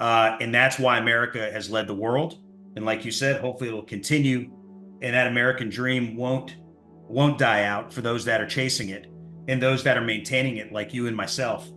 And that's why America has led the world. And like you said, hopefully it'll continue, and that American dream won't die out for those that are chasing it and those that are maintaining it, like you and myself.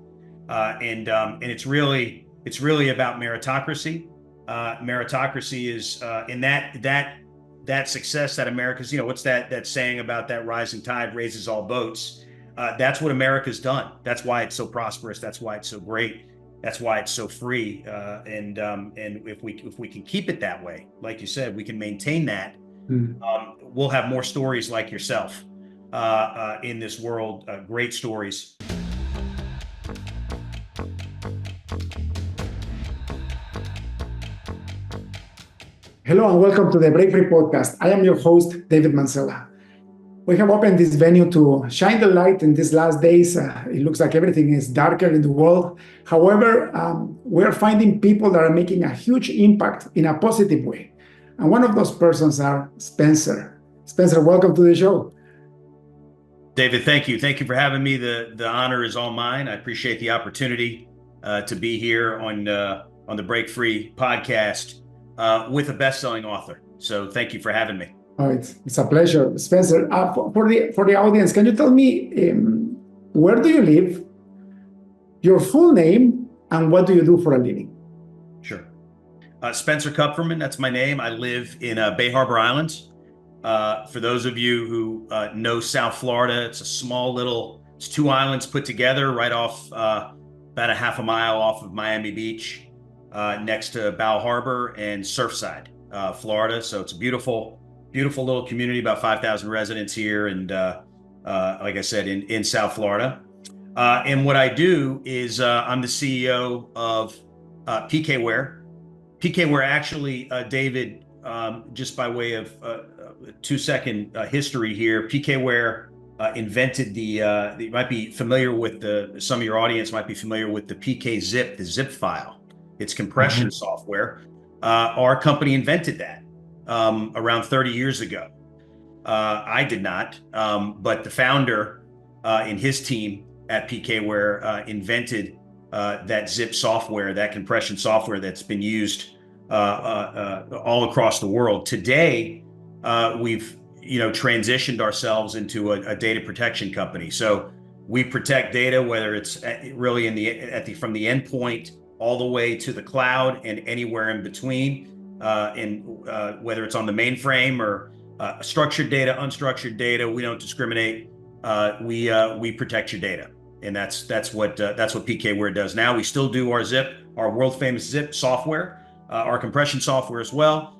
And it's really about meritocracy. Meritocracy is in that success that America's, what's that saying about that rising tide raises all boats? That's what America's done. That's why it's so prosperous. That's why it's so great. That's why it's so free. And if we can keep it that way, like you said, we can maintain that. We'll have more stories like yourself in this world. Great stories. Hello and welcome to the Break Free podcast. I am your host, David Mancella. We have opened this venue to shine the light in these last days. It looks like everything is darker in the world. However, we're finding people that are making a huge impact in a positive way. And one of those persons are Spencer. Spencer, welcome to the show. David, thank you. Thank you for having me. The honor is all mine. I appreciate the opportunity to be here on the Break Free podcast with a best-selling author. So thank you for having me. Oh, it's a pleasure. Spencer, for the audience, can you tell me where do you live, your full name, and what do you do for a living? Sure. Spencer Kupferman, that's my name. I live in Bay Harbor Islands. For those of you who know South Florida, it's a small it's two islands put together right off about a half a mile off of Miami Beach, next to Bow Harbor and Surfside, Florida. So it's a beautiful little community, about 5,000 residents here. And like I said, in South Florida. And what I do is I'm the CEO of PKWARE. PKWARE actually, David, just by way of 2-second history here, PKWARE invented you might be familiar with some of your audience might be familiar with the PK zip, the zip file. It's compression software. Our company invented that around 30 years ago. I did not, but the founder and his team at PKWARE invented that zip software, that compression software that's been used all across the world. Today, we've transitioned ourselves into a data protection company. So we protect data, whether it's really from the endpoint all the way to the cloud and anywhere in between, and whether it's on the mainframe or structured data, unstructured data, we don't discriminate. We protect your data, and that's what PKWARE does. Now we still do our world famous zip software, our compression software as well,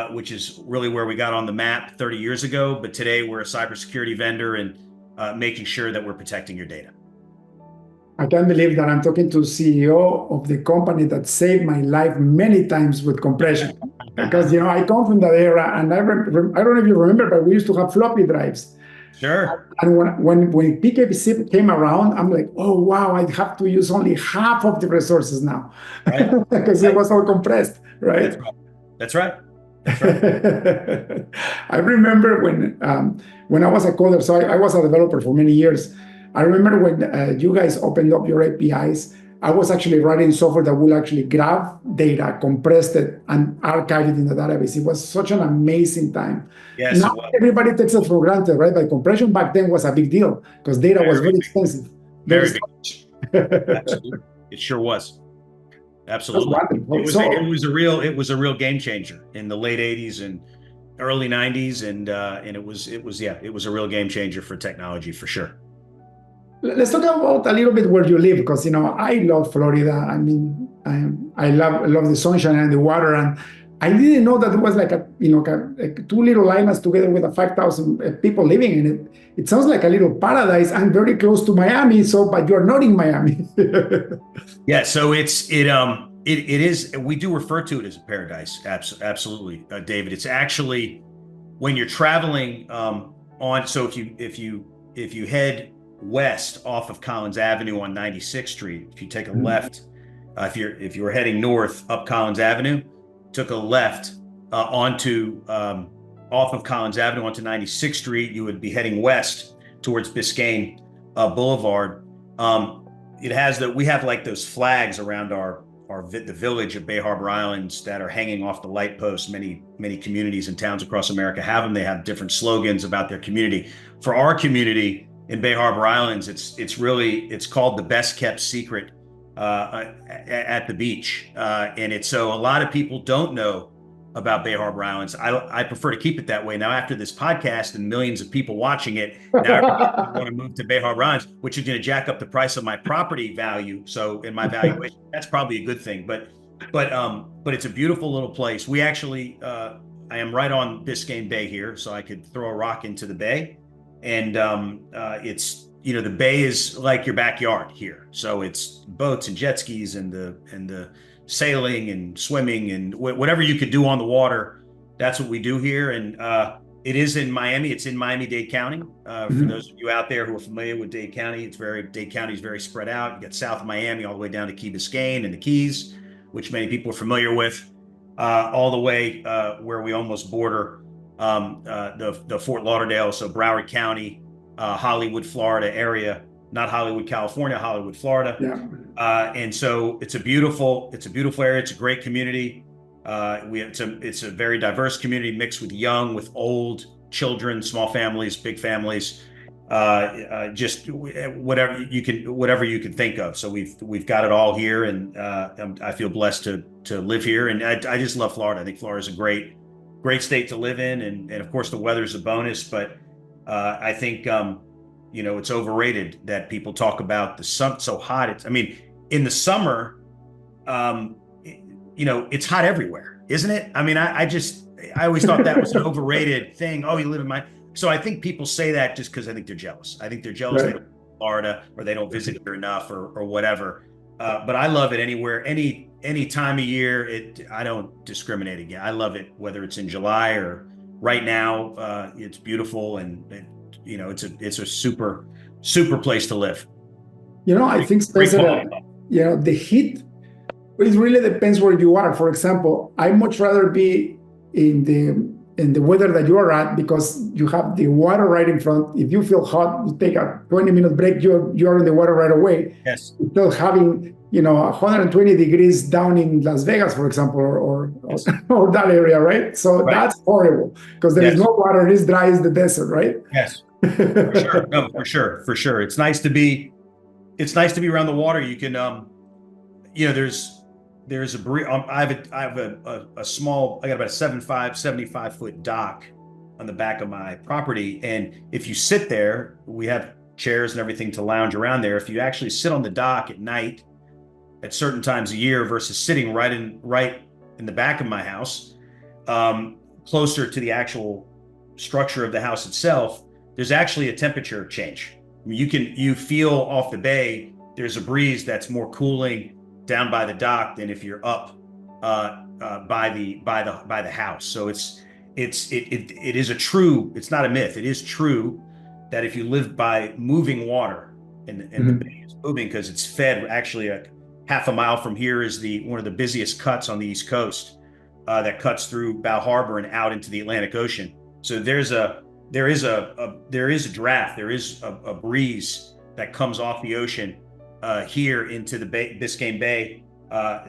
which is really where we got on the map 30 years ago. But today we're a cybersecurity vendor and making sure that we're protecting your data. I can't believe that I'm talking to CEO of the company that saved my life many times with compression. Because I come from that era, and I don't know if you remember, but we used to have floppy drives. Sure. And when PKZip came around, I'm like, oh wow, I have to use only half of the resources now, right? Because it was all compressed, right? That's right. That's right. I remember when I was a coder, so I was a developer for many years. I remember when you guys opened up your APIs, I was actually writing software that will actually grab data, compress it, and archive it in the database. It was such an amazing time. Yes, now everybody takes it for granted, right? But compression back then was a big deal because data was very expensive. Very big. Absolutely. It sure was. Absolutely. It was a real game changer in the late 80s and early 90s, and it was a real game changer for technology for sure. Let's talk about a little bit where you live, because I love Florida. I mean, I love the sunshine and the water, and I didn't know that it was like two little islands together with 5,000 people living in it. It sounds like a little paradise. I'm very close to Miami, but you're not in Miami. Yeah, so it is. We do refer to it as a paradise. Absolutely, David. It's actually when you're traveling on. So if you head west off of Collins Avenue on 96th Street, if you take a left, if you're heading north up Collins Avenue, took a left off of Collins Avenue onto 96th Street, you would be heading west towards Biscayne Boulevard. We have like those flags around our the village of Bay Harbor Islands that are hanging off the light posts. Many communities and towns across America have them. They have different slogans about their community. For our community in Bay Harbor Islands, it's called the best kept secret at the beach, and so a lot of people don't know about Bay Harbor Islands. I prefer to keep it that way. Now, after this podcast and millions of people watching it, now everybody want to move to Bay Harbor Islands, which is going to jack up the price of my property value. So in my valuation, that's probably a good thing. But it's a beautiful little place. We actually, I am right on Biscayne Bay here, so I could throw a rock into the bay, and it's the bay is like your backyard here. So it's boats and jet skis and the sailing and swimming and whatever you could do on the water. That's what we do here. And it is in Miami. It's in Miami-Dade County. For those of you out there who are familiar with Dade County, Dade County is very spread out. You got South of Miami all the way down to Key Biscayne and the Keys, which many people are familiar with, all the way where we almost border the Fort Lauderdale, so Broward County, Hollywood, Florida area, not Hollywood, California, Hollywood, Florida. Yeah. And so it's a beautiful area. It's a great community. It's a very diverse community, mixed with young, with old, children, small families, big families, just whatever you can think of. So we've got it all here, and I feel blessed to live here. And I just love Florida. I think Florida is a great state to live in, and of course the weather's a bonus. But I think it's overrated that people talk about the sun so hot. In the summer, it's hot everywhere, isn't it? I always thought that was an overrated thing. Oh, you live in so I think people say that just because I think they're jealous. I think they're jealous Right. they don't live in Florida, or they don't visit here enough, or whatever. But I love it anywhere, any time of year. I don't discriminate again. I love it whether it's in July or right now. It's beautiful, and it's a super place to live. I think, Spencer, the heat, it really depends where you are. For example, I much rather be in the weather that you are at, because you have the water right in front. If you feel hot, you take a 20-minute break, you're in the water right away. Yes. Still having 120 degrees down in Las Vegas, for example, or that area, right? So Right. That's horrible, because there is no water. It is dry as the desert, right? Yes. For sure. No, for sure. It's nice to be around the water. You can, there's a breeze. I have a small, I got about a 75 foot dock on the back of my property. And if you sit there, we have chairs and everything to lounge around there. If you actually sit on the dock at night at certain times of year versus sitting right in the back of my house, closer to the actual structure of the house itself, there's actually a temperature change. You feel off the bay, there's a breeze that's more cooling down by the dock than if you're up by the house. So it is it's not a myth. It is true that if you live by moving water, and the bay is moving because it's fed actually a half a mile from here is one of the busiest cuts on the East Coast that cuts through Bow Harbor and out into the Atlantic Ocean. So there is a draft, there is a breeze that comes off the ocean here into the Biscayne Bay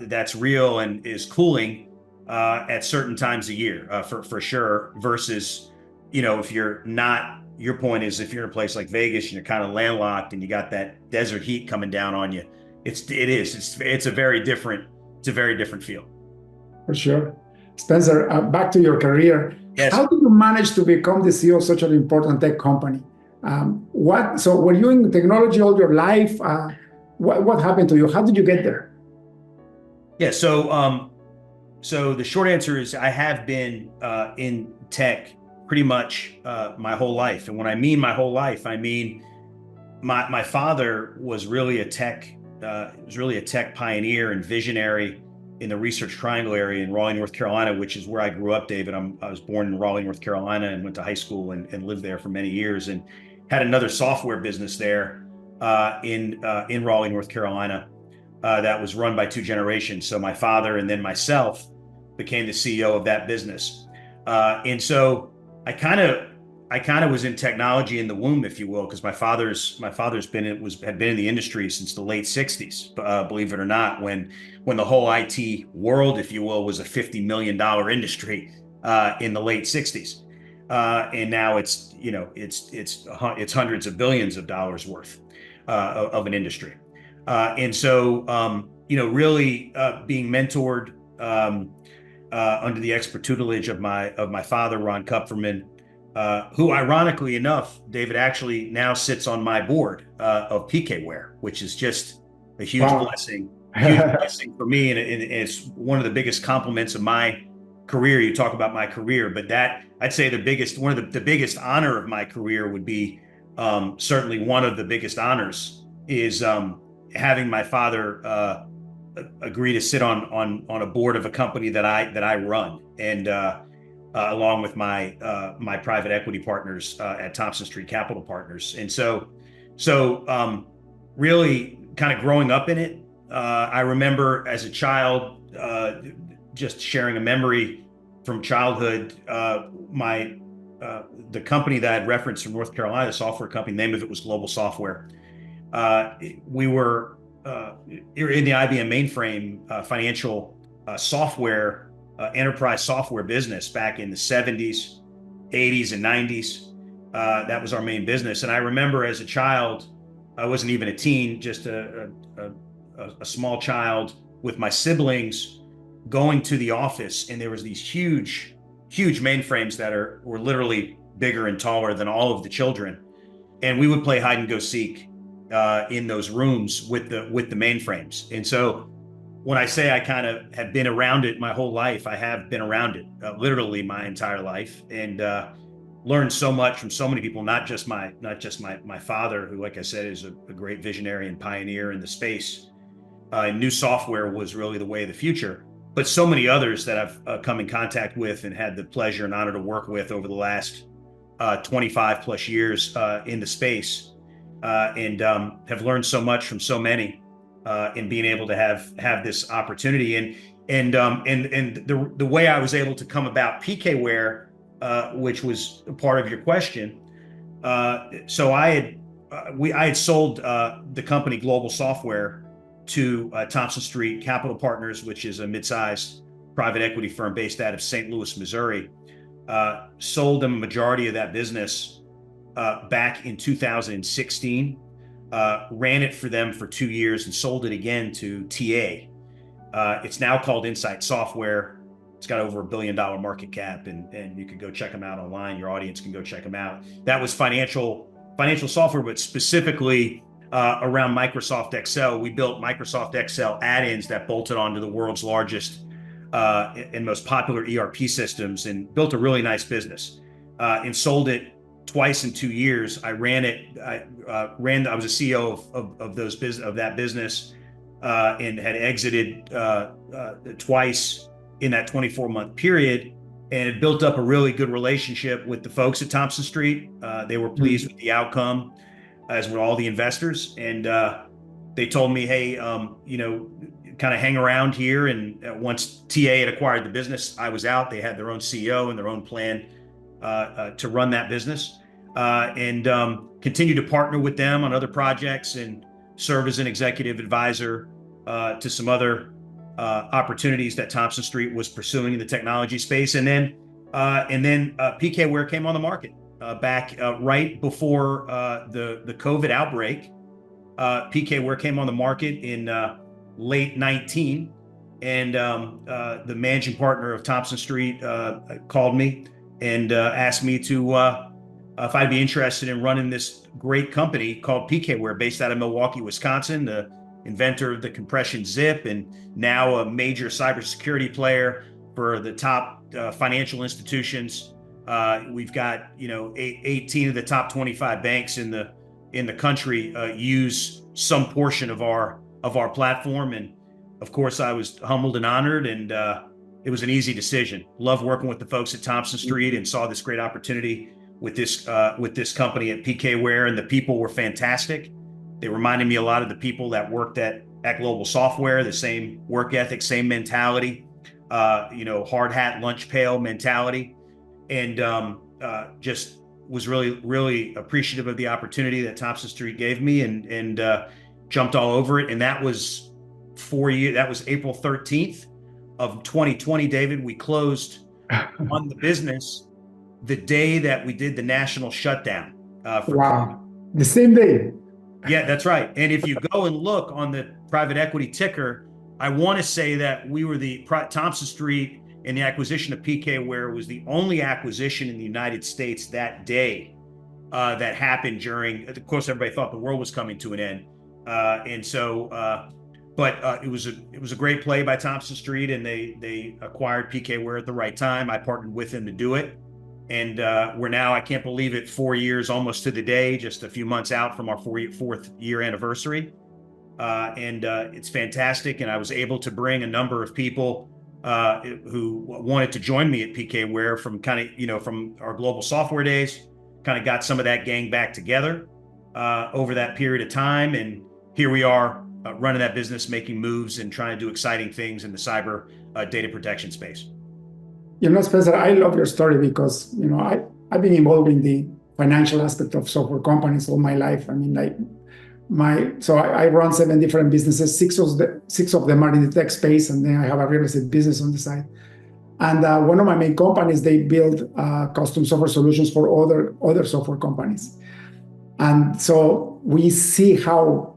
that's real and is cooling at certain times a year for sure. Versus, if you're not, your point is if you're in a place like Vegas and you're kind of landlocked and you got that desert heat coming down on you, it's a very different feel. For sure. Spencer, back to your career. Yes. How did you manage to become the CEO of such an important tech company? So were you in technology all your life? What happened to you? How did you get there? Yeah. So the short answer is I have been in tech pretty much my whole life. And when I mean my whole life, I mean my father was really a tech pioneer and visionary in the Research Triangle area in Raleigh, North Carolina, which is where I grew up, David. I was born in Raleigh, North Carolina, and went to high school and lived there for many years, and had another software business there in Raleigh, North Carolina, that was run by two generations. So my father and then myself became the CEO of that business. And so I kind I kind of was in technology in the womb, if you will, because my father's had been in the industry since the late '60s, believe it or not, when the whole IT world, if you will, was a $50 million industry in the late '60s, and now it's hundreds of billions of dollars worth of an industry, and so really being mentored under the expert tutelage of my father, Ron Kupferman, who, ironically enough, David, actually now sits on my board of PKWARE, which is just a Wow. huge blessing for me, and it's one of the biggest compliments of my career. You talk about my career, but that I'd say one of the biggest honor of my career would be certainly one of the biggest honors is having my father agree to sit on a board of a company that I run, and along with my private equity partners at Thompson Street Capital Partners. And really kind of growing up in it, I remember as a child just sharing a memory from childhood. The company that I'd referenced from North Carolina, the software company, the name of it was Global Software. We were in the IBM mainframe financial software enterprise software business back in the '70s, '80s, and '90s. That was our main business. And I remember as a child, I wasn't even a teen, just a small child with my siblings going to the office, and there was these huge mainframes that were literally bigger and taller than all of the children, and we would play hide and go seek in those rooms with the mainframes. And so when I say I kind of have been around it my whole life, I have been around it literally my entire life, and learned so much from so many people, not just my father, who, like I said, is a great visionary and pioneer in the space. New software was really the way of the future, but so many others that I've come in contact with and had the pleasure and honor to work with over the last 25 plus years in the space, and have learned so much from so many in being able to have this opportunity. And the way I was able to come about PKWARE, which was a part of your question. So I had sold the company Global Software to Thompson Street Capital Partners, which is a mid-sized private equity firm based out of St. Louis, Missouri. Sold them a majority of that business back in 2016. Ran it for them for 2 years and sold it again to TA. It's now called Insight Software. It's got over $1 billion market cap, and you can go check them out online. Your audience can go check them out. That was financial software, but specifically around Microsoft Excel. We built Microsoft Excel add-ins that bolted onto the world's largest and most popular ERP systems, and built a really nice business, and sold it twice in 2 years. I ran it. I was a CEO of that business, and had exited twice in that 24-month period, and it built up a really good relationship with the folks at Thompson Street. They were pleased with the outcome, as were all the investors, and they told me, "Hey, kind of hang around here." And once TA had acquired the business, I was out. They had their own CEO and their own plan to run that business, and continue to partner with them on other projects and serve as an executive advisor to some other opportunities that Thompson Street was pursuing in the technology space. And then PKWARE came on the market back right before the COVID outbreak. PKWARE came on the market in late '19, and the managing partner of Thompson Street called me and asked me to if I'd be interested in running this great company called PKWARE, based out of Milwaukee, Wisconsin, the inventor of the compression zip, and now a major cybersecurity player for the top financial institutions. We've got 18 of the top 25 banks in the country use some portion of our platform, and of course I was humbled and honored, and it was an easy decision. Love working with the folks at Thompson Street, and saw this great opportunity with this company at PKWARE, and the people were fantastic. They reminded me a lot of the people that worked at Global Software, the same work ethic, same mentality, hard hat, lunch pail mentality, and just was really appreciative of the opportunity that Thompson Street gave me, and jumped all over it. And that was 4 years. That was April 13th of 2020. David, we closed on the business the day that we did the national shutdown for COVID. Wow. The same day. Yeah, that's right. And if you go and look on the private equity ticker, I want to say that we were Thompson Street, and the acquisition of PKWARE was the only acquisition in the United States that day that happened during. Of course, everybody thought the world was coming to an end, and so. But it was a great play by Thompson Street, and they acquired PKWARE at the right time. I partnered with them to do it, and we're now, I can't believe it, 4 years almost to the day, just a few months out from our fourth year anniversary. And it's fantastic. And I was able to bring a number of people who wanted to join me at PKWARE from from our global software days, kind of got some of that gang back together over that period of time. And here we are running that business, making moves and trying to do exciting things in the cyber data protection space. Spencer, I love your story because, I've been involved in the financial aspect of software companies all my life. I mean, I run 7 different businesses. Six of them are in the tech space, and then I have a real estate business on the side. And one of my main companies, they build custom software solutions for other software companies. And so we see how,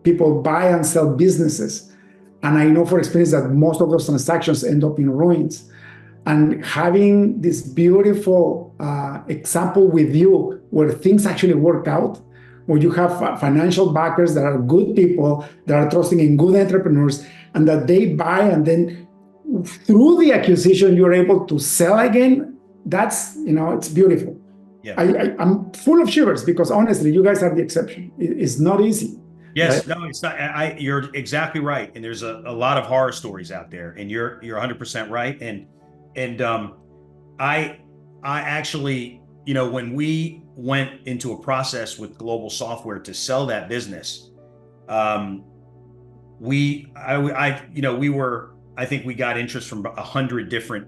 people buy and sell businesses. And I know for experience that most of those transactions end up in ruins. And having this beautiful example with you where things actually work out, where you have financial backers that are good people, that are trusting in good entrepreneurs, and that they buy, and then through the acquisition, you're able to sell again. That's, it's beautiful. Yeah. I'm full of shivers because honestly, you guys are the exception. It's not easy. Yes, right? No, it's not. You're exactly right. And there's a lot of horror stories out there, and you're 100% right. And I actually, when we went into a process with Global Software to sell that business, I think we got interest from 100 different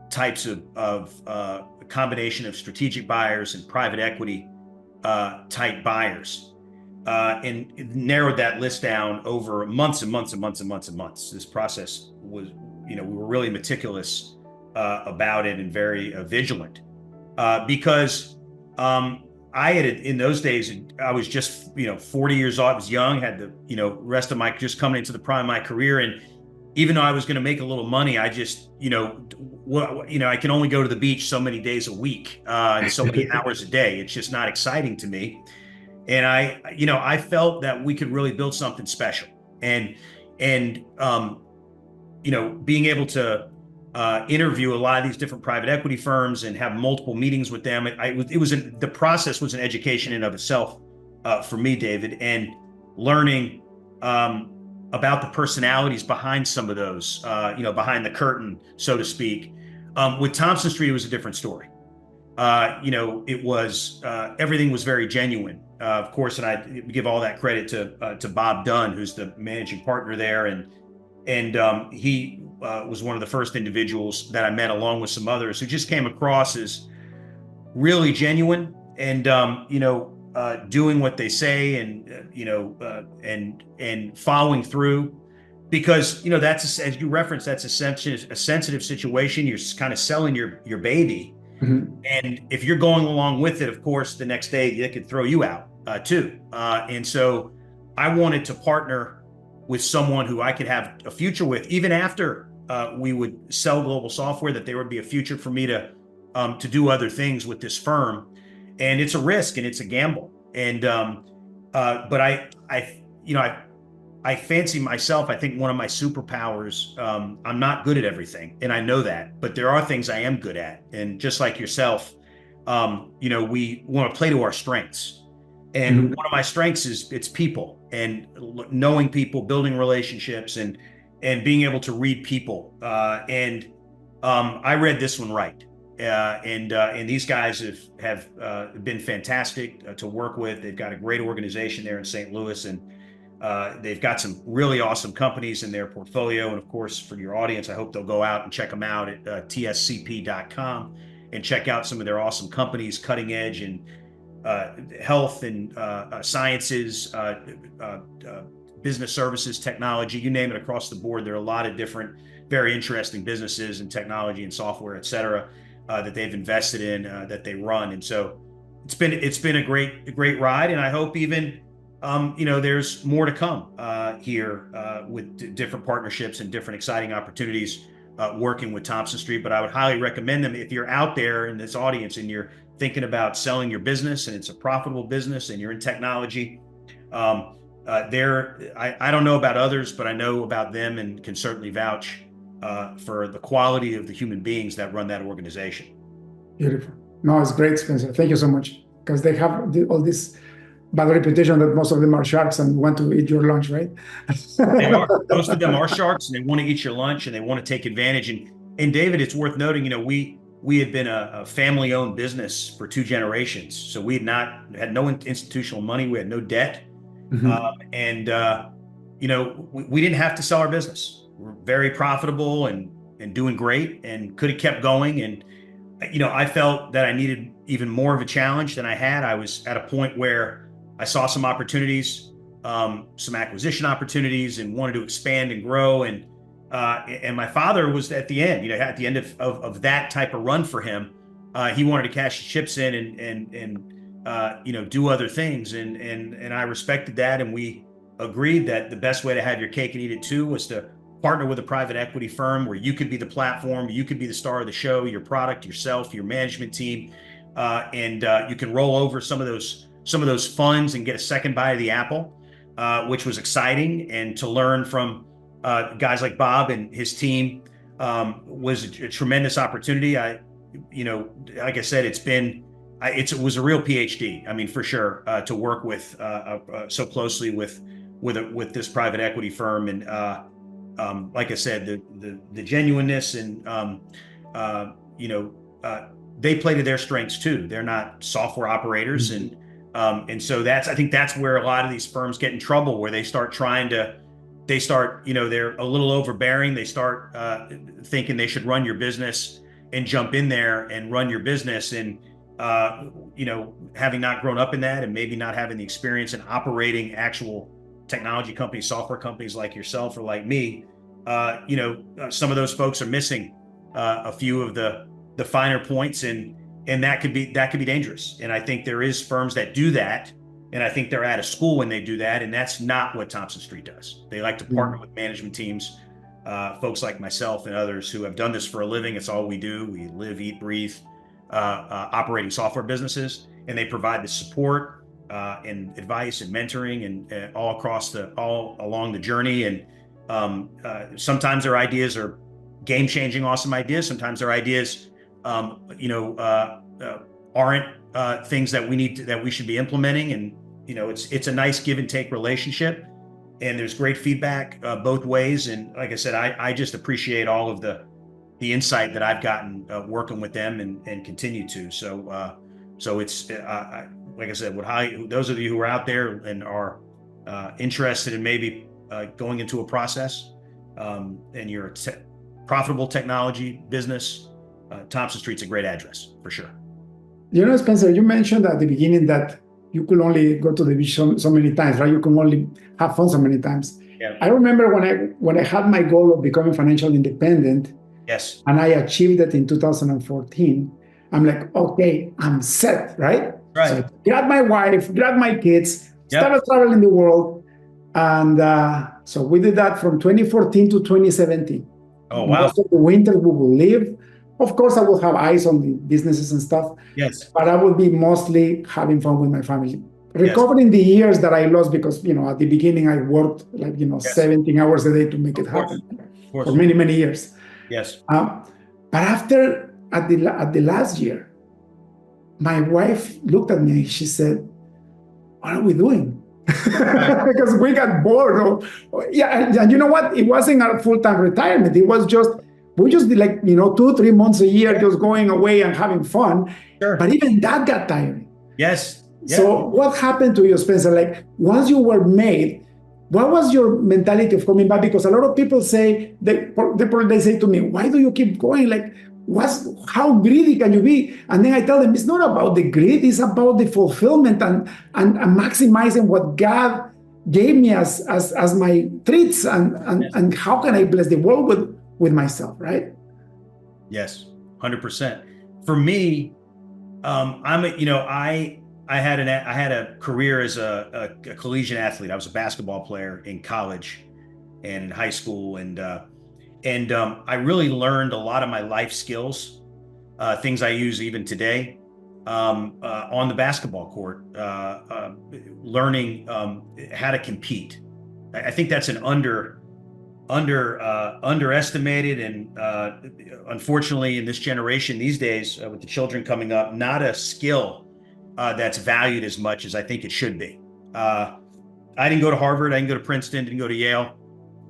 types of a combination of strategic buyers and private equity type buyers. And it narrowed that list down over months and months and months and months and months. This process was, we were really meticulous about it and very vigilant because I had, in those days, I was just 40 years old. I was young, had the rest of my, just coming into the prime of my career, and even though I was going to make a little money, I just I can only go to the beach so many days a week and so many hours a day. It's just not exciting to me. And I felt that we could really build something special, and being able to interview a lot of these different private equity firms and have multiple meetings with them. The process was an education in of itself for me, David, and learning about the personalities behind some of those, behind the curtain, so to speak. With Thompson Street, it was a different story. It was everything was very genuine, of course, and I give all that credit to Bob Dunn, who's the managing partner there, and he was one of the first individuals that I met, along with some others who just came across as really genuine and doing what they say, and following through, because that's, as you referenced, that's a sensitive situation. You're kind of selling your baby. Mm-hmm. And if you're going along with it, of course, the next day they could throw you out too. And so I wanted to partner with someone who I could have a future with, even after we would sell Global Software, that there would be a future for me to do other things with this firm. And it's a risk and it's a gamble. And but I fancy myself, I think one of my superpowers, I'm not good at everything, and I know that, but there are things I am good at. And just like yourself, we want to play to our strengths. And mm-hmm. One of my strengths is it's people, and knowing people, building relationships, and being able to read people. I read this one right. And these guys have been fantastic to work with. They've got a great organization there in St. Louis, and they've got some really awesome companies in their portfolio. And of course, for your audience, I hope they'll go out and check them out at tscp.com and check out some of their awesome companies, cutting edge and health and sciences, business services, technology, you name it, across the board. There are a lot of different, very interesting businesses and technology and software, et cetera, that they've invested in, that they run. And so it's been a great ride. And I hope even, there's more to come here with different partnerships and different exciting opportunities working with Thompson Street. But I would highly recommend them if you're out there in this audience and you're thinking about selling your business and it's a profitable business and you're in technology. I don't know about others, but I know about them and can certainly vouch for the quality of the human beings that run that organization. Beautiful. No, it's great, Spencer. Thank you so much. Because they have all this bad reputation that most of them are sharks and want to eat your lunch, right? They are. Most of them are sharks, and they want to eat your lunch, and they want to take advantage. And David, it's worth noting, we had been a family-owned business for 2 generations, so we had no institutional money, we had no debt, and we didn't have to sell our business. We're very profitable and doing great, and could have kept going. And I felt that I needed even more of a challenge than I had. I was at a point where I saw some opportunities, some acquisition opportunities, and wanted to expand and grow. And my father was at the end, at the end of that type of run for him. He wanted to cash his chips in and do other things. And I respected that. And we agreed that the best way to have your cake and eat it too was to partner with a private equity firm where you could be the platform, you could be the star of the show, your product, yourself, your management team, and you can roll over some of those funds and get a second bite of the apple, which was exciting. And to learn from guys like Bob and his team was a tremendous opportunity. Like I said, it was a real PhD. I mean, for sure, to work with so closely with this private equity firm. And like I said, the genuineness and they play to their strengths too. They're not software operators, and so I think that's where a lot of these firms get in trouble, where they're a little overbearing. They start thinking they should run your business and jump in there and run your business, and having not grown up in that and maybe not having the experience in operating actual technology companies, software companies like yourself or like me, some of those folks are missing a few of the finer points, and that could be dangerous. And I think there is firms that do that, and I think they're out of school when they do that, and that's not what Thompson Street does. They like to partner with management teams, folks like myself and others who have done this for a living. It's all we do. We live, eat, breathe operating software businesses, and they provide the support and advice and mentoring and all along the journey. And sometimes their ideas are game-changing, awesome ideas. Sometimes their ideas, aren't things that we should be implementing. And it's a nice give and take relationship, and there's great feedback both ways. And like I said, I just appreciate all of the insight that I've gotten working with them and continue to. So it's like I said, those of you who are out there and are interested in maybe going into a process, and you're a profitable technology business, Thompson Street's a great address for sure. Spencer, you mentioned at the beginning that you could only go to the beach so many times, right? You can only have fun so many times. Yeah. I remember when I had my goal of becoming financially independent. Yes. And I achieved it in 2014. I'm like, okay, I'm set, right? Right. So I grabbed my wife, grabbed my kids, started traveling the world. And so we did that from 2014 to 2017. Oh, wow. Most of the winters we will live. Of course, I will have eyes on the businesses and stuff. Yes. But I will be mostly having fun with my family. Recovering the years that I lost because, at the beginning I worked 17 hours a day to make it happen for many, many years. Yes. But after, at the last year, my wife looked at me and she said, "What are we doing?" Because we got bored. And you know what? It wasn't a full-time retirement. It was we just did 2-3 months a year, just going away and having fun. Sure. But even that got tiring. Yes. Yeah. So what happened to you, Spencer? Once you were made, what was your mentality of coming back? Because a lot of people say, they say to me, "Why do you keep going? what's how greedy can you be? And then I tell them it's not about the greed, it's about the fulfillment and maximizing what God gave me as my treats and how can I bless the world with myself, right? Yes, 100%. For me, I had a career as a collegiate athlete. I was a basketball player in college and in high school, and I really learned a lot of my life skills, things I use even today, on the basketball court, learning how to compete. I think that's an underestimated and unfortunately in this generation these days, with the children coming up, not a skill that's valued as much as I think it should be. I didn't go to Harvard, I didn't go to Princeton, didn't go to Yale,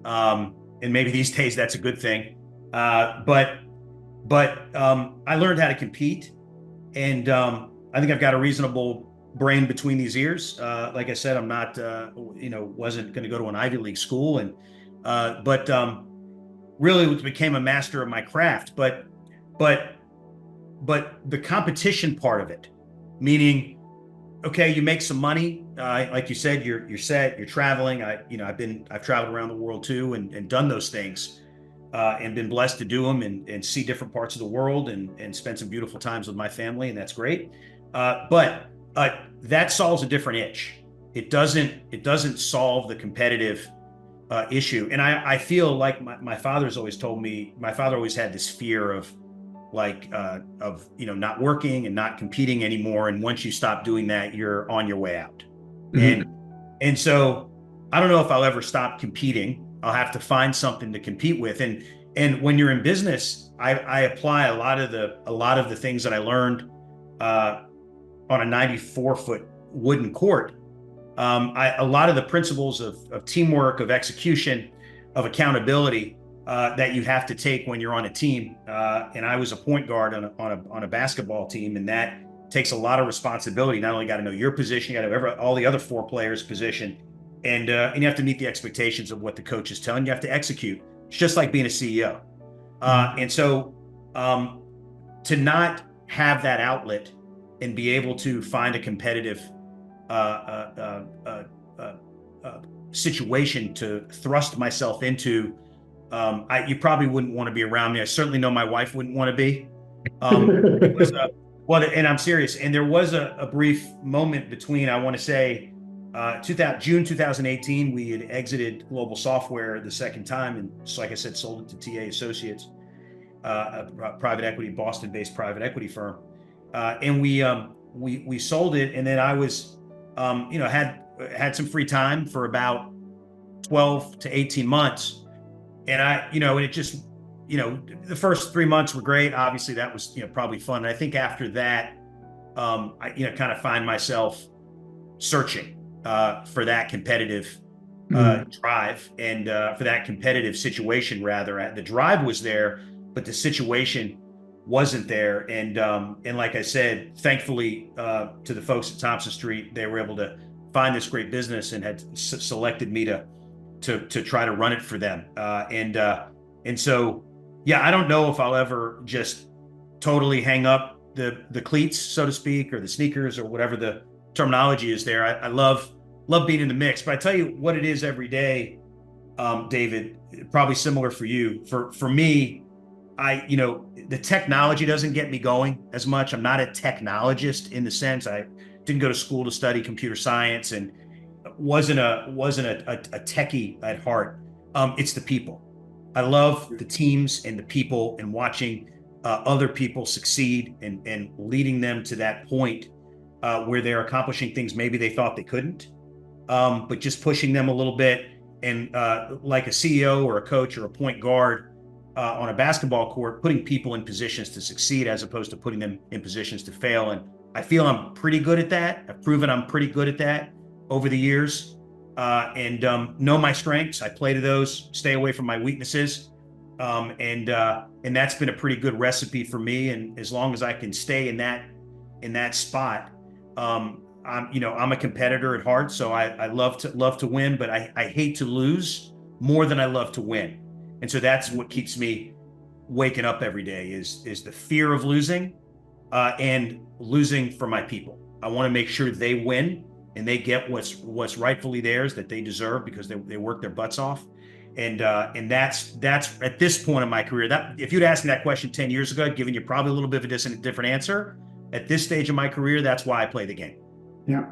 and maybe these days that's a good thing. But I learned how to compete, and I think I've got a reasonable brain between these ears. Like I said, I'm not, wasn't going to go to an Ivy League school, and but really became a master of my craft. But the competition part of it, meaning, okay, you make some money, like you said, you're set, you're traveling. I've traveled around the world too, and done those things, and been blessed to do them, and see different parts of the world, and spend some beautiful times with my family, and that's great. But that solves a different itch. It doesn't solve the competitive issue. And I feel like my father's always told me, my father always had this fear of like not working and not competing anymore. And once you stop doing that, you're on your way out. Mhm. And so I don't know if I'll ever stop competing. I'll have to find something to compete with. And when you're in business, I apply a lot of the things that I learned uh, on a 94-foot wooden court. A lot of the principles of teamwork, of execution, of accountability, that you have to take when you're on a team. And I was a point guard on a basketball team, and that takes a lot of responsibility. Not only got to know your position, you got to know all the other four players' position, and you have to meet the expectations of what the coach is telling you. You have to execute. It's just like being a CEO. And so to not have that outlet and be able to find a competitive uh, uh, uh, uh, uh, situation to thrust myself into, you probably wouldn't want to be around me. I certainly know my wife wouldn't want to be. It was well, and I'm serious. And there was a brief moment between, I want to say, June 2018, we had exited Global Software the second time, and so, like I said, sold it to TA Associates, a private equity, Boston-based private equity firm, and we sold it, and then I was, had some free time for about 12 to 18 months, and and it just, the first 3 months were great. Obviously, that was probably fun. And I think after that, I kind of find myself searching for that competitive drive, and for that competitive situation. Rather, the drive was there, but the situation wasn't there. And like I said, thankfully, to the folks at Thompson Street, they were able to find this great business and had selected me to try to run it for them. And so, yeah, I don't know if I'll ever just totally hang up the cleats, so to speak, or the sneakers, or whatever the terminology is there. I love being in the mix, but I tell you what it is every day, David, probably similar for you. For me, the technology doesn't get me going as much. I'm not a technologist in the sense, I didn't go to school to study computer science, and wasn't a techie at heart. It's the people. I love the teams and the people, and watching other people succeed, and leading them to that point where they're accomplishing things maybe they thought they couldn't, but just pushing them a little bit. And like a CEO or a coach or a point guard on a basketball court, putting people in positions to succeed as opposed to putting them in positions to fail. And I feel I'm pretty good at that. I've proven I'm pretty good at that over the years, and know my strengths. I play to those, stay away from my weaknesses. And that's been a pretty good recipe for me. And as long as I can stay in that spot, I'm a competitor at heart, so I love to win, but I hate to lose more than I love to win. And so that's what keeps me waking up every day is the fear of losing, and losing for my people. I want to make sure they win and they get what's rightfully theirs, that they deserve, because they work their butts off. And that's at this point in my career. That if you'd asked me that question 10 years ago, I'd given you probably a little bit of a different answer. At this stage of my career, that's why I play the game. Yeah,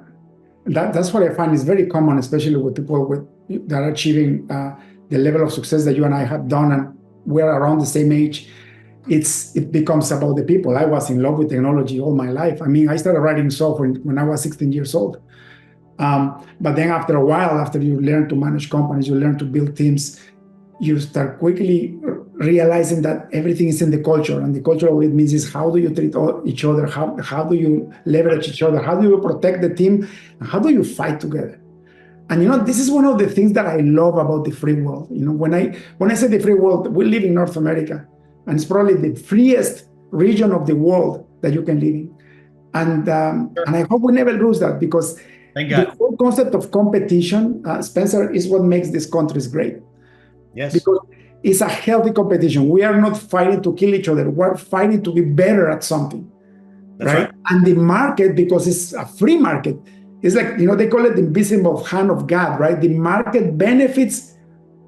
that's what I find is very common, especially with people that are achieving the level of success that you and I have done, and we're around the same age. It becomes about the people. I was in love with technology all my life. I mean, I started writing software when I was 16 years old. But then after a while, after you learn to manage companies, you learn to build teams, you start quickly realizing that everything is in the culture. And the culture, what it means is, how do you treat each other? How do you leverage each other? How do you protect the team? And how do you fight together? And this is one of the things that I love about the free world. When I say the free world, we live in North America, and it's probably the freest region of the world that you can live in. And I hope we never lose that, because the whole concept of competition, Spencer, is what makes these countries great. Yes. Because it's a healthy competition. We are not fighting to kill each other. We're fighting to be better at something. That's right. And the market, because it's a free market, it's like, they call it the invisible hand of God, right? The market benefits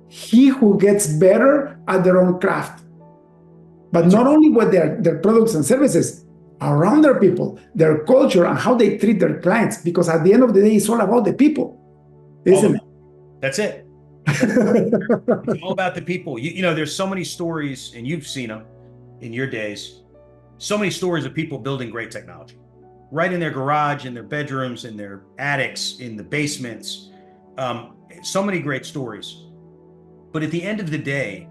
he who gets better at their own craft. But that's not only with their products and services, around their people, their culture, and how they treat their clients. Because at the end of the day, it's all about the people, isn't it? That's it. It's all about the people. There's so many stories, and you've seen them in your days, so many stories of people building great technology right in their garage, in their bedrooms, in their attics, in the basements. So many great stories. But at the end of the day,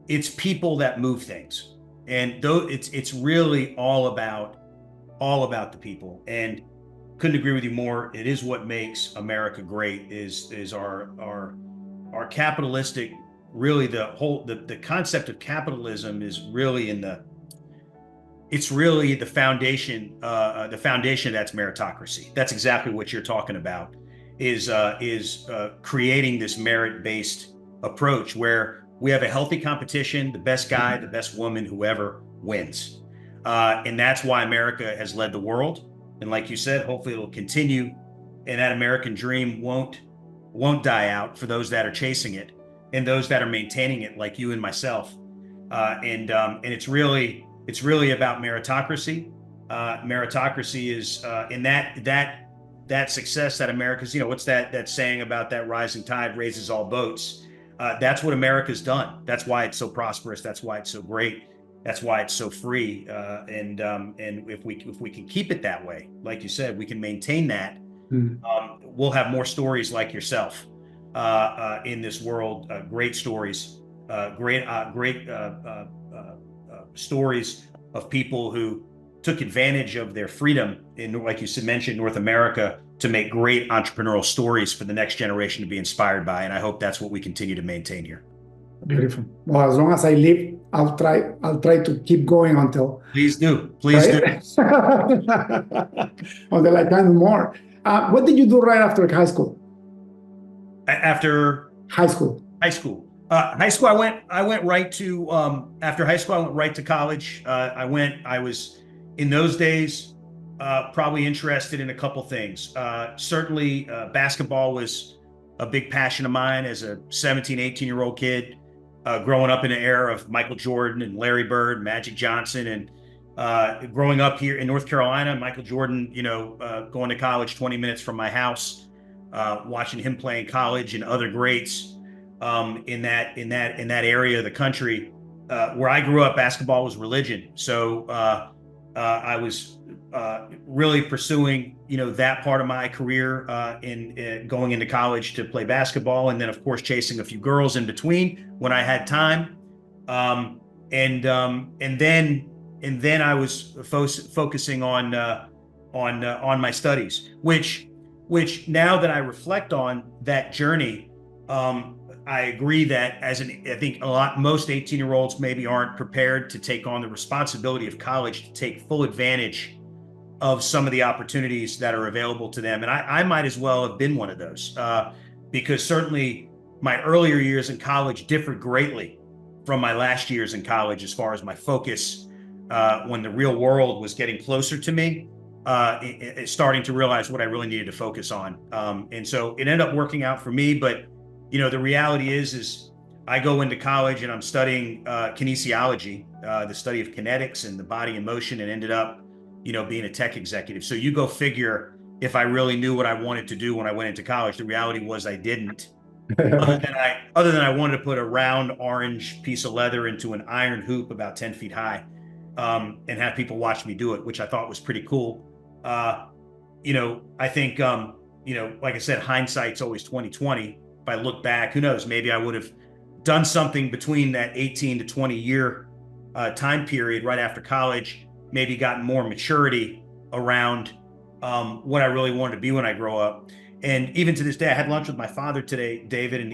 it's people that move things. And though it's really all about the people. And couldn't agree with you more. It is what makes America great, is our capitalistic, really the concept of capitalism is really it's really the foundation that's meritocracy. That's exactly what you're talking about, is creating this merit-based approach where we have a healthy competition, the best guy, the best woman, whoever wins. And that's why America has led the world. And like you said, hopefully it'll continue, and that American dream won't die out for those that are chasing it and those that are maintaining it, like you and myself. And it's really about meritocracy. Meritocracy is in that success that America's, what's that saying about that rising tide raises all boats? That's what America's done. That's why it's so prosperous. That's why it's so great. That's why it's so free. And if we can keep it that way, like you said, we can maintain that. We'll have more stories like yourself in this world. Great stories, great stories of people who took advantage of their freedom in, like you mentioned, North America, to make great entrepreneurial stories for the next generation to be inspired by. And I hope that's what we continue to maintain here. Beautiful. Well, as long as I live, I'll try to keep going until. Please do. Please do. Until I can more. What did you do right after high school? After high school. High school, I went right to after high school. I went right to college. I was in those days probably interested in a couple things. Certainly, basketball was a big passion of mine as a 17, 18-year-old kid, growing up in an era of Michael Jordan and Larry Bird, Magic Johnson, and growing up here in North Carolina, Michael Jordan, going to college 20 minutes from my house, watching him play in college, and other greats in that area of the country. Where I grew up, basketball was religion. So I was really pursuing, that part of my career in going into college to play basketball, and then of course chasing a few girls in between when I had time. And then I was focusing on my studies, which now that I reflect on that journey, I agree that I think most 18-year-olds maybe aren't prepared to take on the responsibility of college, to take full advantage of some of the opportunities that are available to them. And I might as well have been one of those, because certainly my earlier years in college differed greatly from my last years in college as far as my focus when the real world was getting closer to me, starting to realize what I really needed to focus on. And so it ended up working out for me. But, the reality is I go into college and I'm studying kinesiology, the study of kinetics and the body in motion, and ended up, being a tech executive. So you go figure if I really knew what I wanted to do when I went into college. The reality was I didn't. Other than I wanted to put a round orange piece of leather into an iron hoop about 10 feet high, and have people watch me do it, which I thought was pretty cool. I think, like I said, hindsight's always 2020. If I look back, who knows, maybe I would have done something between that 18 to 20 year time period right after college, maybe gotten more maturity around what I really wanted to be when I grow up. And even to this day, I had lunch with my father today, David, and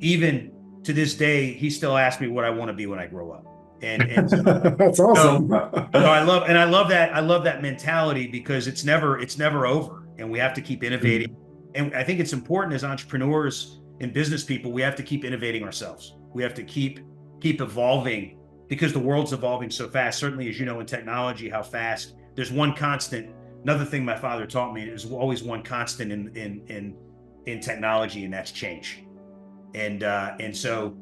even to this day, he still asks me what I want to be when I grow up. And so, That's awesome. I love that mentality, because it's never over, and we have to keep innovating. And I think it's important as entrepreneurs and business people, we have to keep innovating ourselves. We have to keep evolving, because the world's evolving so fast. Certainly, as you know, in technology, how fast. There's one constant. Another thing my father taught me is always one constant in technology, and that's change. And so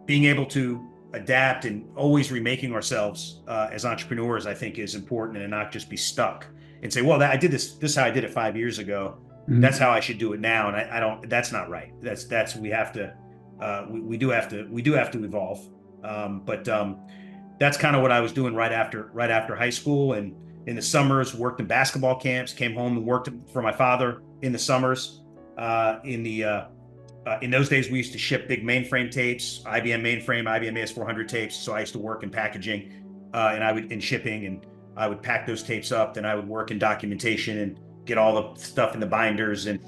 being able to adapt and always remaking ourselves as entrepreneurs, I think, is important, and not just be stuck and say, well, I did this is how I did it 5 years ago. That's how I should do it now. And I don't, that's not right. We have to, we do have to evolve. But that's kind of what I was doing right after high school. And in the summers, worked in basketball camps, came home and worked for my father in the summers. In those days, we used to ship big mainframe tapes, IBM mainframe, IBM AS400 tapes. So I used to work in packaging, and I would in shipping, and I would pack those tapes up. Then I would work in documentation and get all the stuff in the binders, and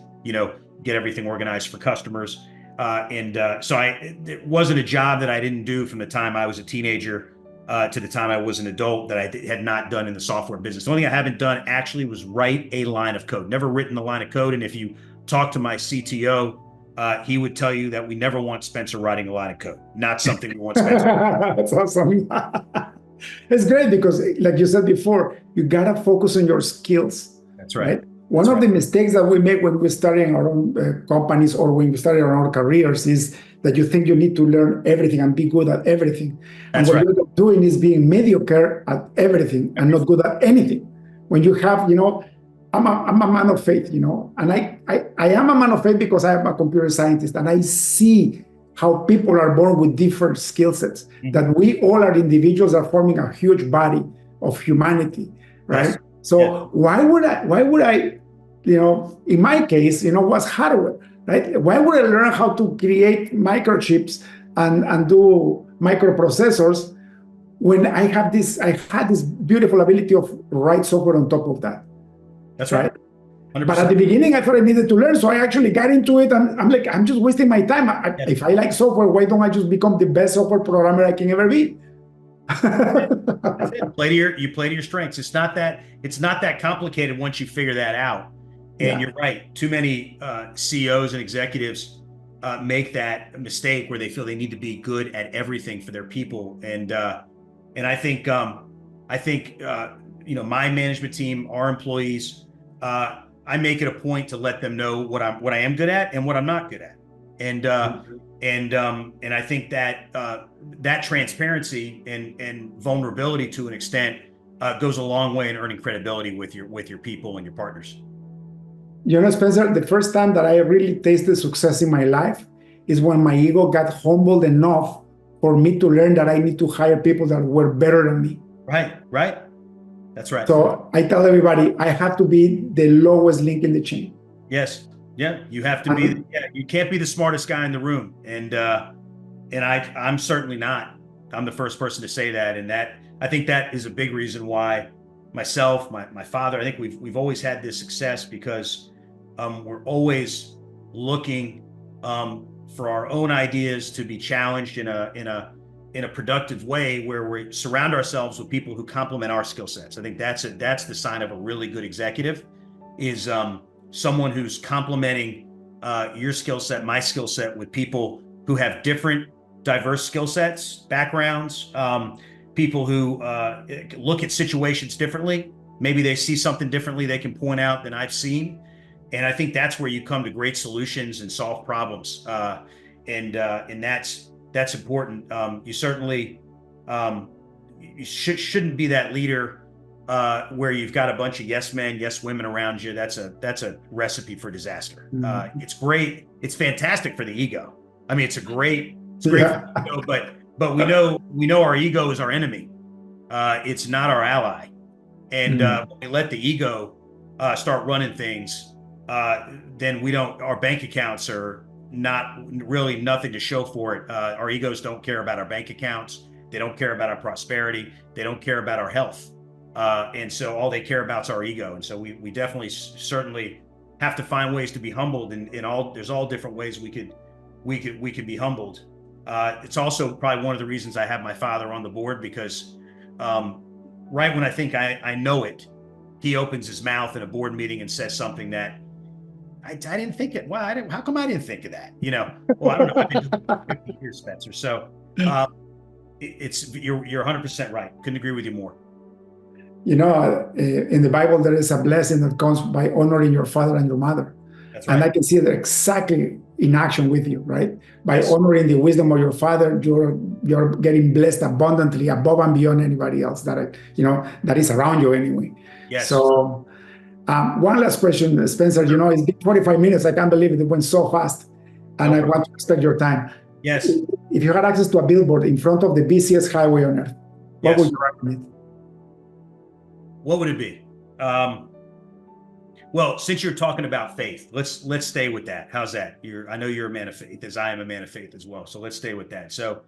get everything organized for customers. So it wasn't a job that I didn't do from the time I was a teenager to the time I was an adult that I had not done in the software business. The only thing I haven't done actually was write a line of code. Never written a line of code. And if you talk to my CTO, he would tell you that we never want Spencer writing a line of code. Not something we want Spencer. That's awesome. It's great because, like you said before, you gotta focus on your skills. That's right. One of the mistakes that we make when we're starting our own companies, or when we start our own careers, is that you think you need to learn everything and be good at everything. And what you're doing is being mediocre at everything and not good at anything. When you have, I'm a man of faith, and I am a man of faith because I am a computer scientist, and I see how people are born with different skill sets, that we all are individuals are forming a huge body of humanity, right? Yes. So why would I, in my case, was hardware, right? Why would I learn how to create microchips and do microprocessors when I had this beautiful ability of write software on top of that? That's right. 100%. But at the beginning, I thought I needed to learn, so I actually got into it, and I'm like, I'm just wasting my time. If I like software, why don't I just become the best software programmer I can ever be? That's it. You play to your strengths. It's not that complicated once you figure that out. And you're right. Too many CEOs and executives make that mistake where they feel they need to be good at everything for their people. And I think my management team, our employees, I make it a point to let them know what I am good at and what I'm not good at. And I think that transparency and vulnerability, to an extent, goes a long way in earning credibility with your people and your partners. Spencer, the first time that I really tasted success in my life is when my ego got humbled enough for me to learn that I need to hire people that were better than me. Right. That's right. So I tell everybody, I have to be the lowest link in the chain. Yes. Yeah. You have to be. You can't be the smartest guy in the room. And I'm certainly not. I'm the first person to say that. And I think that is a big reason why myself, my father, I think we've always had this success, because we're always looking for our own ideas to be challenged in a productive way, where we surround ourselves with people who complement our skill sets. I think that's the sign of a really good executive, is someone who's complementing your skill set, my skill set, with people who have different diverse skill sets, backgrounds, people who look at situations differently. Maybe they see something differently they can point out than I've seen. And I think that's where you come to great solutions and solve problems. And that's important. You certainly you shouldn't be that leader where you've got a bunch of yes men, yes women around you. That's a recipe for disaster. It's great. It's fantastic for the ego. I mean, it's great for the ego, but we know our ego is our enemy. It's not our ally. And when we let the ego start running things, then our bank accounts are not really nothing to show for it. Our egos don't care about our bank accounts. They don't care about our prosperity. They don't care about our health. And so all they care about is our ego. And so we definitely certainly have to find ways to be humbled. And there's all different ways we could be humbled. It's also probably one of the reasons I have my father on the board, because right when I think I know it, he opens his mouth in a board meeting and says something that I didn't think it. Well, how come I didn't think of that? Well, I don't know. I've been doing it for 50 years, Spencer. So you're 100% right. Couldn't agree with you more. In the Bible, there is a blessing that comes by honoring your father and your mother. That's right. And I can see that exactly in action with you, right? By Yes. honoring the wisdom of your father, you're getting blessed abundantly above and beyond anybody else that is around you anyway. Yes. So one last question, Spencer. It's been 45 minutes. I can't believe it went so fast. And I want to respect your time. Yes. If you had access to a billboard in front of the busiest highway on earth, what would you recommend? What would it be? Well, since you're talking about faith, let's stay with that. How's that? I know you're a man of faith, as I am a man of faith as well. So let's stay with that. So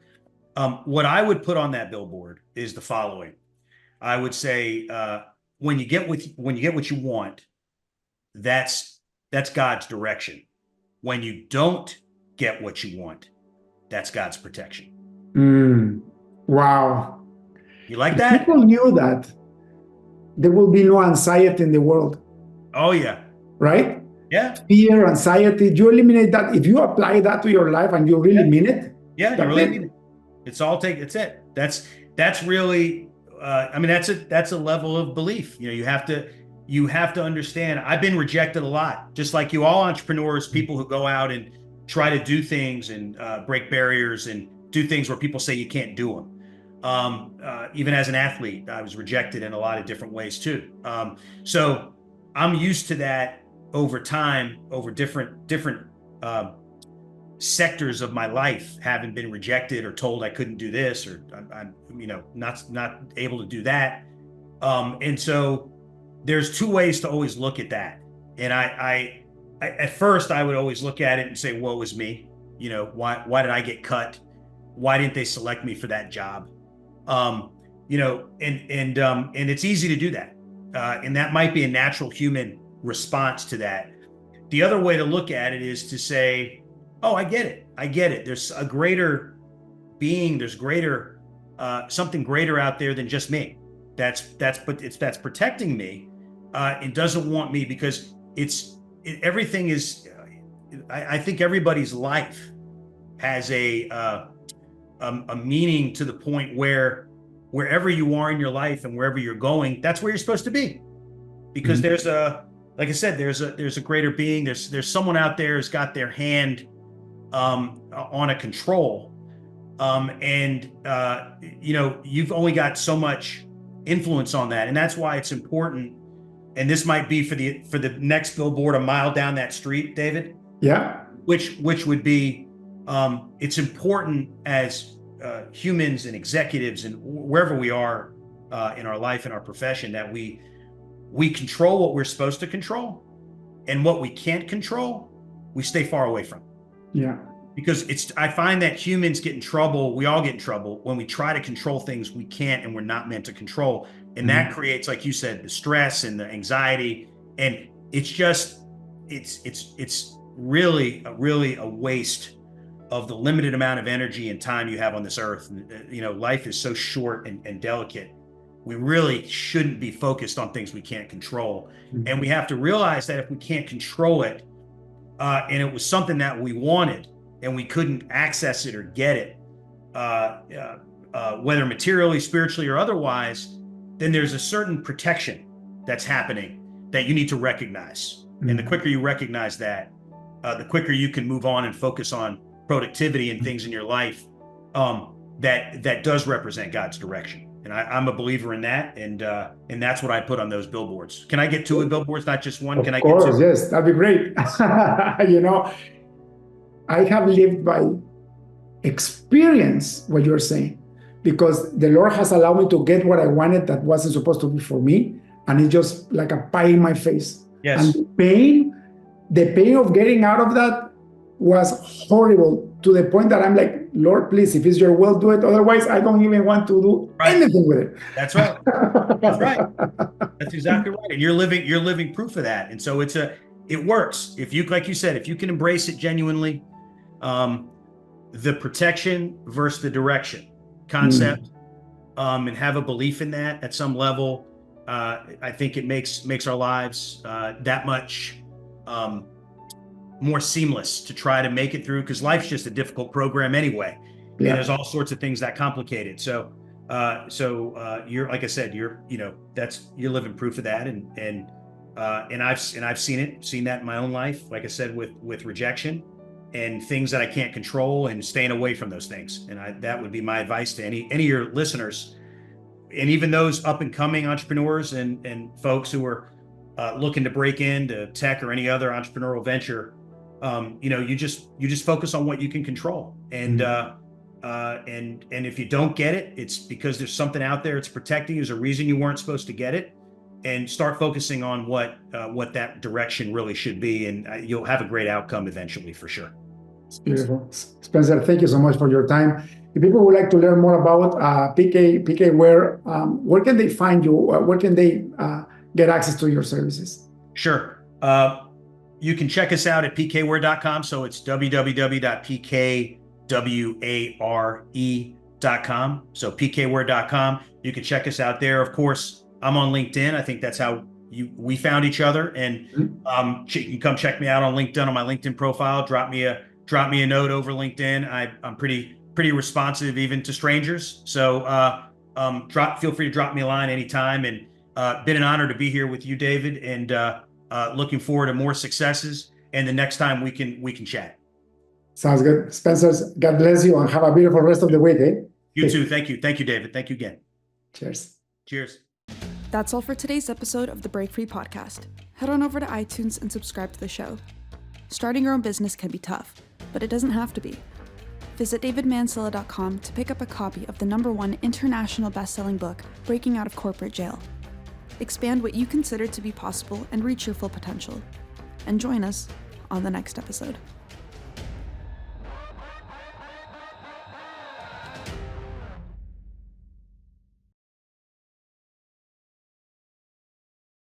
what I would put on that billboard is the following. I would say when you get what you want, that's God's direction. When you don't get what you want, that's God's protection. Wow. You like that? People knew that there will be no anxiety in the world. Oh, yeah. Right? Yeah. Fear, anxiety, you eliminate that. If you apply that to your life and you really mean it. Yeah, you really mean it. It's it. That's really, that's a level of belief. You have to understand. I've been rejected a lot, just like you, all entrepreneurs, people who go out and try to do things and break barriers and do things where people say you can't do them. Even as an athlete, I was rejected in a lot of different ways too. So I'm used to that over time, over different sectors of my life, having been rejected or told I couldn't do this, or I'm not able to do that. And so there's two ways to always look at that. And I at first I would always look at it and say, woe is me. Why did I get cut? Why didn't they select me for that job? And it's easy to do that. And that might be a natural human response to that. The other way to look at it is to say, oh, I get it. There's a greater being, there's something greater out there than just me. That's protecting me. It doesn't want me, because everything is, I think everybody's life has a meaning, to the point where wherever you are in your life and wherever you're going, that's where you're supposed to be. Because like I said, there's a greater being. There's someone out there who's got their hand on a control. You've only got so much influence on that. And that's why it's important. And this might be for the next billboard a mile down that street, David. Yeah. Which would be, it's important as humans and executives and wherever we are in our life and our profession, that we control what we're supposed to control, and what we can't control, we stay far away from. Yeah. Because I find that humans get in trouble. We all get in trouble when we try to control things we can't and we're not meant to control. And that creates, like you said, the stress and the anxiety. And it's really a waste of the limited amount of energy and time you have on this earth. Life is so short and delicate. We really shouldn't be focused on things we can't control. And we have to realize that if we can't control it, and it was something that we wanted and we couldn't access it or get it, whether materially, spiritually, or otherwise, then there's a certain protection that's happening that you need to recognize. And the quicker you recognize that, the quicker you can move on and focus on productivity and things in your life that does represent God's direction. And I'm a believer in that, and that's what I put on those billboards. Can I get two billboards, not just one? Can I get two? Of course, yes, that'd be great. I have lived by experience what you're saying, because the Lord has allowed me to get what I wanted that wasn't supposed to be for me, and it's just like a pie in my face. Yes. And the pain of getting out of that was horrible, to the point that I'm like, Lord, please, if it's your will, do it. Otherwise, I don't even want to do anything with it. That's right. That's right. That's exactly right. And you're living proof of that. And so it works. If you, like you said, if you can embrace it genuinely, the protection versus the direction concept, and have a belief in that at some level, I think it makes our lives that much more seamless to try to make it through, because life's just a difficult program anyway. Yeah. And there's all sorts of things that complicate it. So you're, like I said, you're living proof of that, and I've seen that in my own life, like I said, with rejection and things that I can't control, and staying away from those things. And that would be my advice to any of your listeners, and even those up and coming entrepreneurs and folks who are looking to break into tech or any other entrepreneurial venture. You just focus on what you can control, and if you don't get it, it's because there's something out there it's protecting you. There's a reason you weren't supposed to get it, and start focusing on what that direction really should be, and you'll have a great outcome eventually, for sure. It's beautiful. Spencer, thank you so much for your time. If people would like to learn more about PKWARE, where can they find you? Where can they get access to your services? Sure. You can check us out at pkware.com. So it's www.pkware.com. So pkware.com. You can check us out there. Of course, I'm on LinkedIn. I think that's how we found each other. And you can come check me out on LinkedIn, on my LinkedIn profile. Drop me a note over LinkedIn. I'm pretty responsive even to strangers. So feel free to drop me a line anytime. And been an honor to be here with you, David, and looking forward to more successes. And the next time we can chat. Sounds good. Spencer, God bless you, and have a beautiful rest of the week. You too. Thank you. Thank you, David. Thank you again. Cheers. Cheers. That's all for today's episode of the Break Free Podcast. Head on over to iTunes and subscribe to the show. Starting your own business can be tough, but it doesn't have to be. Visit davidmansilla.com to pick up a copy of the #1 international best-selling book, Breaking Out of Corporate Jail. Expand what you consider to be possible and reach your full potential. And join us on the next episode.